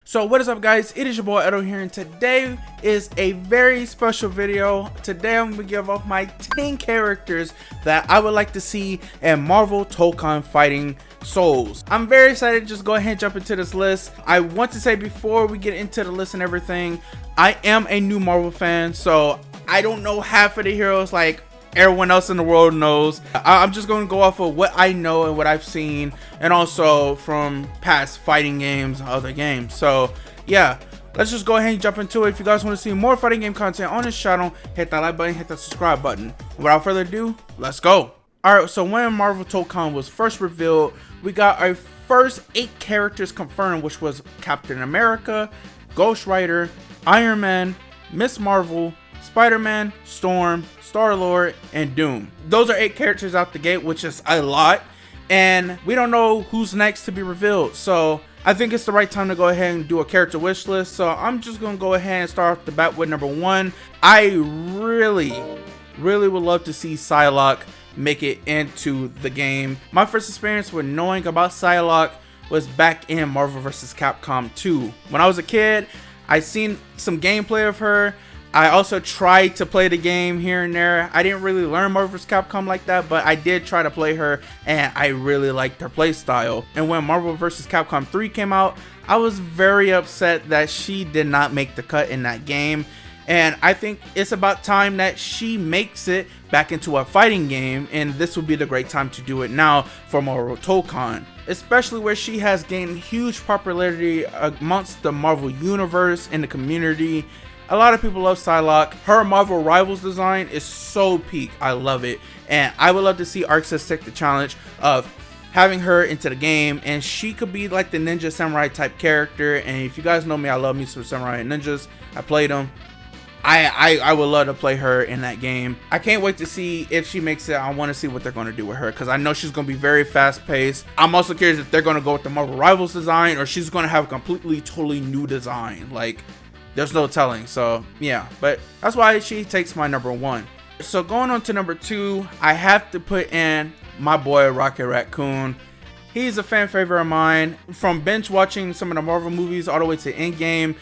So what is up, guys? It is your boy Edo here, and today is a very special video. Today I'm going to give off my 10 characters that I would like to see in Marvel Tokon Fighting Souls. I'm very excited to just go ahead and jump into this list. I want to say before we get into the list and everything, I am a new Marvel fan, so I don't know half of the heroes like everyone else in the world knows. I'm just going to go off of what I know and what I've seen, and also from past fighting games, other games. So yeah, let's just go ahead and jump into it. If you guys want to see more fighting game content on this channel, hit that like button, hit that subscribe button. Without further ado, let's go. Alright, so when Marvel Tokon was first revealed, we got our first 8 characters confirmed, which was Captain America, Ghost Rider, Iron Man, Miss Marvel, Spider-Man, Storm, Star-Lord, and Doom. Those are 8 characters out the gate, which is a lot, and we don't know who's next to be revealed. So I think it's the right time to go ahead and do a character wish list. So I'm just gonna go ahead and start off the bat with number 1. I really would love to see Psylock make it into the game. My first experience with knowing about Psylock was back in Marvel vs. Capcom 2. When I was a kid, I seen some gameplay of her. I also tried to play the game here and there. I didn't really learn Marvel vs. Capcom like that, but I did try to play her, and I really liked her play style. And when Marvel vs. Capcom 3 came out, I was very upset that she did not make the cut in that game. And I think it's about time that she makes it back into a fighting game, and this would be the great time to do it now for Marvel Tokon, especially where she has gained huge popularity amongst the Marvel universe and the community. A lot of people love Psylock. Her Marvel Rivals design is so peak. I love it. And I would love to see ArcSys take the challenge of having her into the game. And she could be like the ninja samurai type character. And if you guys know me, I love me some samurai and ninjas. I played them. I would love to play her in that game. I can't wait to see if she makes it. I want to see what they're going to do with her, because I know she's going to be very fast paced. I'm also curious if they're going to go with the Marvel Rivals design, or she's going to have a completely, totally new design. Like, there's no telling. So yeah, but that's why she takes my number 1. So going on to number 2, I have to put in my boy Raccoon. He's a fan favorite of mine. From binge watching some of the Marvel movies all the way to Endgame,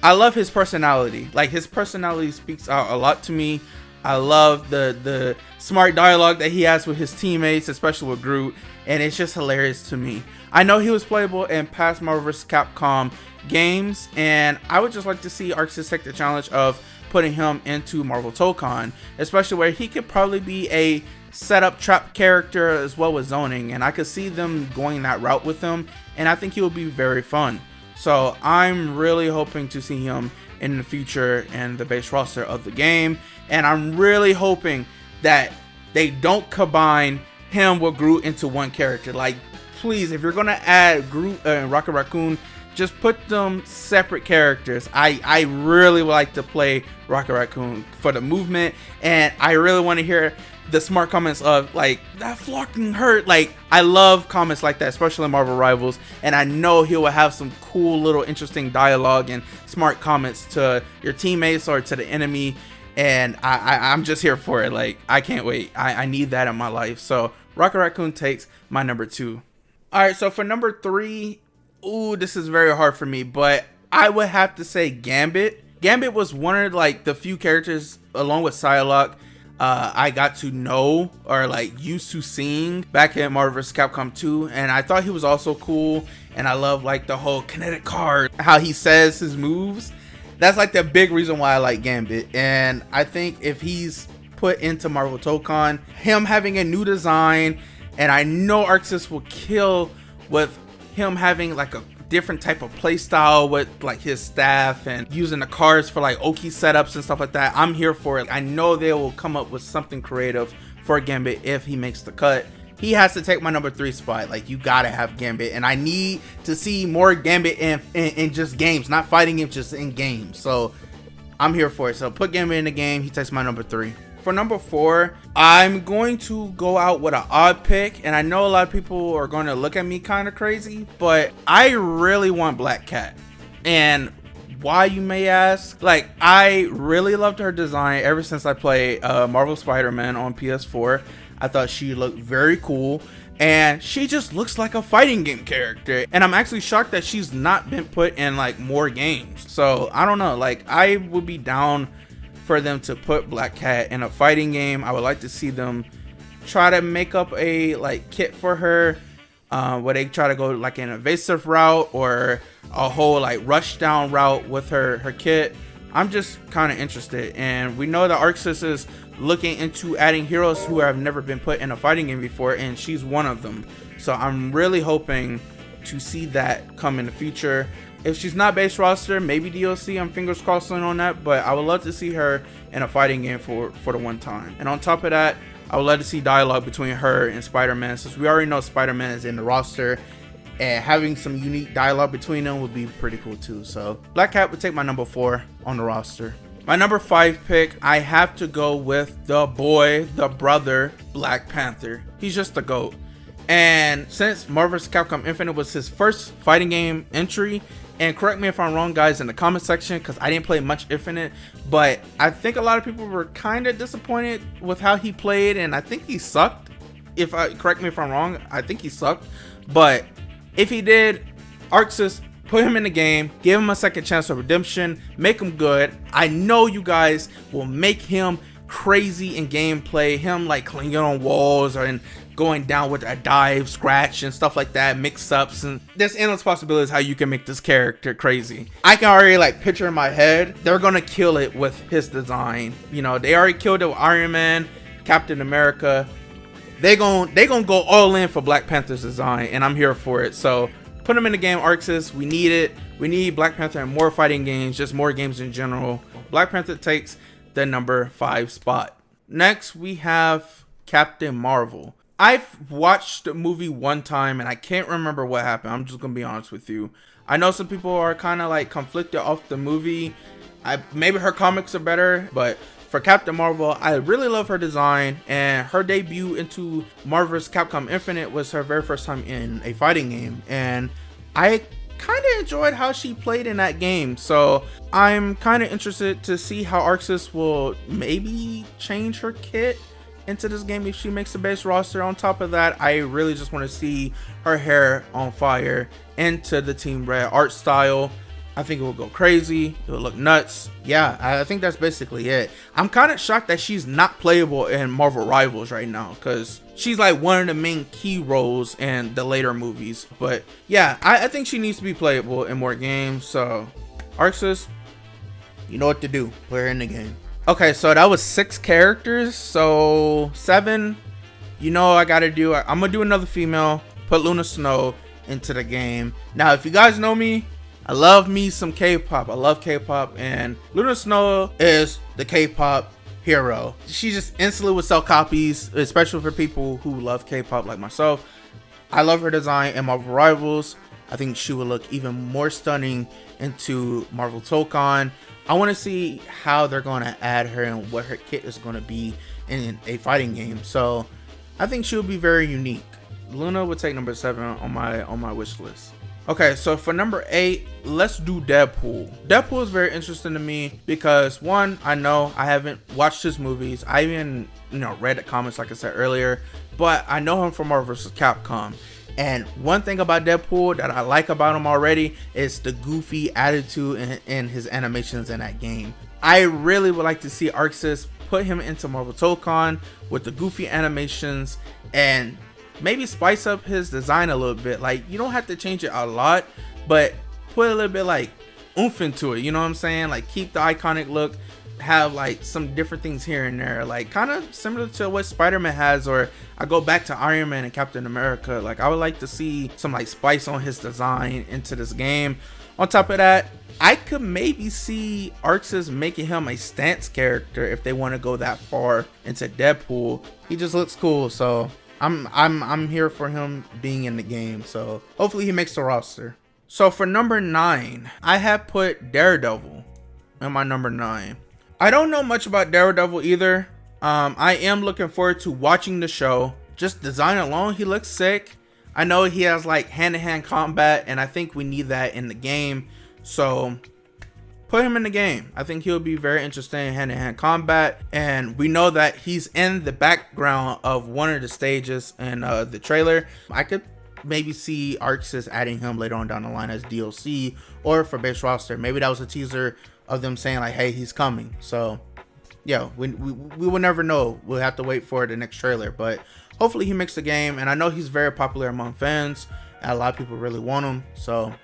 I love his personality. Like, his personality speaks out a lot to me. I love the smart dialogue that he has with his teammates, especially with Groot, and it's just hilarious to me. I know he was playable in past Marvel vs. Capcom games, and I would just like to see ArcSys take the challenge of putting him into Marvel Tokon, especially where he could probably be a setup trap character as well as zoning, and I could see them going that route with him, and I think he will be very fun. So I'm really hoping to see him in the future in the base roster of the game, and I'm really hoping that they don't combine him with Groot into one character. Like, please, if you're gonna add Groot and Raccoon, just put them separate characters. I really would like to play Raccoon for the movement, and I really want to hear the smart comments of like, that flocking hurt. Like, I love comments like that, especially in Marvel Rivals, and I know he will have some cool little interesting dialogue and smart comments to your teammates or to the enemy, and I'm just here for it. Like, I can't wait. I need that in my life. So Raccoon takes my number 2. Alright, so for number 3, ooh, this is very hard for me, but I would have to say Gambit. Gambit was one of like the few characters, along with Psylock, I got to know or like used to seeing back in Marvel vs. Capcom 2, and I thought he was also cool. And I love like the whole kinetic card, how he says his moves. That's like the big reason why I like Gambit. And I think if he's put into Marvel Tokon, him having a new design, and I know ArcSys will kill with him having like a different type of play style with like his staff and using the cards for like Oki setups and stuff like that. I'm here for it. I know they will come up with something creative for Gambit if he makes the cut. He has to take my number 3 spot. Like, you gotta have Gambit, and I need to see more Gambit in just games, not fighting him, just in games. So I'm here for it. So put Gambit in the game. He takes my number 3. For number 4, I'm going to go out with an odd pick, and I know a lot of people are going to look at me kind of crazy, but I really want Black Cat. And why, you may ask? Like, I really loved her design ever since I played Marvel Spider-Man on PS4. I thought she looked very cool. and she just looks like a fighting game character, and I'm actually shocked that she's not been put in like more games. So I don't know, like I would be down for them to put Black Cat in a fighting game. I would like to see them try to make up a like kit for her, where they try to go like an evasive route or a whole like rush down route with her kit. I'm just kind of interested, and we know that Arxis is looking into adding heroes who have never been put in a fighting game before, and she's one of them. So I'm really hoping to see that come in the future. If she's not base roster, maybe DLC. I'm fingers crossing on that, but I would love to see her in a fighting game for the one time. And on top of that, I would love to see dialogue between her and Spider-Man, since we already know Spider-Man is in the roster, and having some unique dialogue between them would be pretty cool too. So Black Cat would take my number 4 on the roster. My number 5 pick, I have to go with the boy, the brother, Black Panther. He's just the GOAT. And since Marvel vs. Capcom Infinite was his first fighting game entry, and correct me if I'm wrong guys in the comment section, because I didn't play much Infinite, but I think a lot of people were kind of disappointed with how he played, and I think he sucked. Correct me if I'm wrong, I think he sucked. But if he did, Arxis, put him in the game, give him a second chance of redemption, make him good. I know you guys will make him crazy in gameplay, him like clinging on walls or going down with a dive, scratch and stuff like that, mix-ups, and there's endless possibilities how you can make this character crazy. I can already like picture in my head, they're gonna kill it with his design. You know, they already killed it with Iron Man, Captain America. They gonna go all in for Black Panther's design, and I'm here for it. So put him in the game, Arxis. We need it. We need Black Panther in more fighting games, just more games in general. Black Panther takes the number 5 spot. Next, we have Captain Marvel. I've watched the movie one time, and I can't remember what happened. I'm just gonna be honest with you. I know some people are kind of like conflicted off the movie. Maybe her comics are better, but for Captain Marvel, I really love her design, and her debut into Marvel vs. Capcom Infinite was her very first time in a fighting game, and I kind of enjoyed how she played in that game. So I'm kind of interested to see how Arxis will maybe change her kit into this game if she makes the base roster. On top of that, I really just want to see her hair on fire into the Team Red art style. I think it will go crazy. It will look nuts. Yeah, I think that's basically it. I'm kind of shocked that she's not playable in Marvel Rivals right now, because she's like one of the main key roles in the later movies. But yeah, I think she needs to be playable in more games. So Arxis, you know what to do. Put her in the game. Okay, so that was 6 characters. So 7, you know I gotta do. I'm gonna do another female. Put Luna Snow into the game. Now, if you guys know me, I love me some K-pop. I love K-pop, and Luna Snow is the K-pop hero. She just instantly would sell copies, especially for people who love K-pop like myself. I love her design in Marvel Rivals. I think she would look even more stunning into Marvel Tokon. I want to see how they're going to add her and what her kit is going to be in a fighting game. So I think she will be very unique. Luna would take number 7 on my wish list. Okay, so for number 8, let's do Deadpool. Deadpool is very interesting to me because, one, I know I haven't watched his movies. I even, read the comments like I said earlier, but I know him from Marvel vs. Capcom. And one thing about Deadpool that I like about him already is the goofy attitude in his animations in that game. I really would like to see Arxis put him into Marvel Tokon with the goofy animations and maybe spice up his design a little bit. Like, you don't have to change it a lot, but put a little bit like oomph into it, you know what I'm saying? Like, keep the iconic look, have like some different things here and there, like kind of similar to what Spider-Man has, or I go back to Iron Man and Captain America. Like, I would like to see some like spice on his design into this game. On top of that, I could maybe see Arxis making him a stance character if they want to go that far into Deadpool. He just looks cool, so I'm here for him being in the game. So hopefully he makes the roster. So for number 9, I have put Daredevil in my number 9. I don't know much about Daredevil either. I am looking forward to watching the show. Just design alone, he looks sick. I know he has like hand-to-hand combat, and I think we need that in the game. So put him in the game. I think he'll be very interesting in hand-to-hand combat, and we know that he's in the background of one of the stages in the trailer. I could maybe see ArcSys adding him later on down the line as DLC or for base roster. Maybe that was a teaser of them saying like, hey, he's coming. So yeah, we will never know. We'll have to wait for the next trailer, but hopefully he makes the game. And I know he's very popular among fans, and a lot of people really want him, so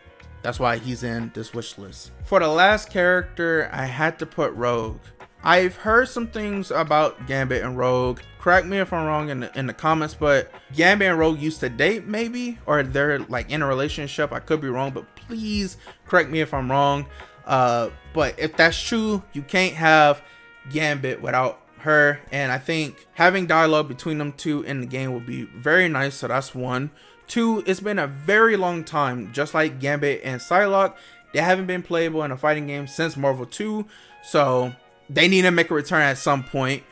that's why he's in this wish list. For the last character, I had to put Rogue. I've heard some things about Gambit and Rogue. Correct me if I'm wrong in the comments, but Gambit and Rogue used to date maybe, or they're like in a relationship. I could be wrong, but please correct me if I'm wrong. But if that's true, you can't have Gambit without her, and I think having dialogue between them two in the game would be very nice. So that's one. Two, it's been a very long time, just like Gambit and Psylock, they haven't been playable in a fighting game since Marvel 2, so they need to make a return at some point.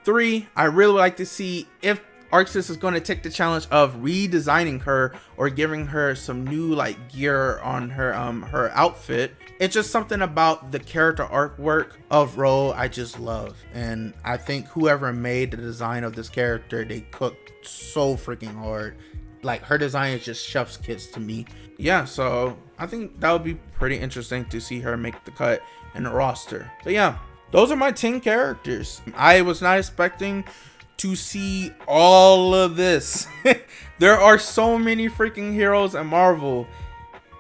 Three, I really would like to see if ArcSys is going to take the challenge of redesigning her or giving her some new like gear on her her outfit. It's just something about the character artwork of Rogue I just love, and I think whoever made the design of this character, they cooked so freaking hard. Like, her design is just chef's kiss to me. Yeah, so I think that would be pretty interesting to see her make the cut in the roster. But yeah, those are my 10 characters. I was not expecting to see all of this. There are so many freaking heroes in Marvel.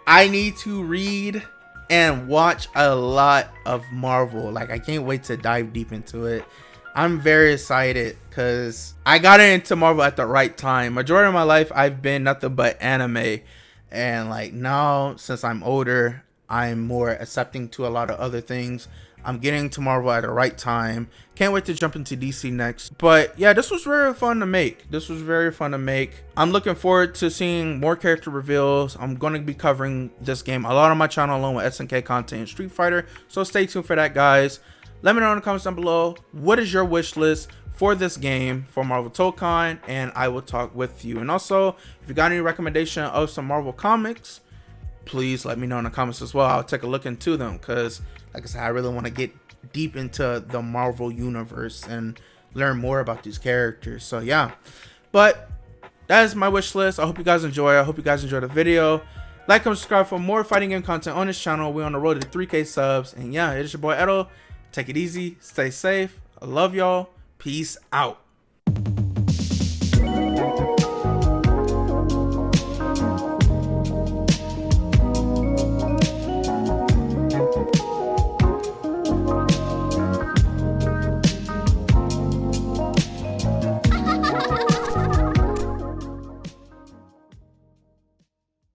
I need to read and watch a lot of Marvel. Like, I can't wait to dive deep into it. I'm very excited because I got into Marvel at the right time. Majority of my life, I've been nothing but anime. And like now, since I'm older, I'm more accepting to a lot of other things. I'm getting to Marvel at the right time. Can't wait to jump into DC next. But yeah, this was very fun to make. I'm looking forward to seeing more character reveals. I'm going to be covering this game a lot on my channel along with SNK content and Street Fighter. So stay tuned for that, guys. Let me know in the comments down below, what is your wish list for this game for Marvel Tokon, and I will talk with you. And also, if you got any recommendation of some Marvel comics, please let me know in the comments as well. I'll take a look into them because, like I said, I really want to get deep into the Marvel universe and learn more about these characters. So yeah, but that is my wish list. I hope you guys enjoy. I hope you guys enjoyed the video. Like and subscribe for more fighting game content on this channel. We're on the road to 3K subs. And yeah, it is your boy Edo. Take it easy. Stay safe. I love y'all. Peace out.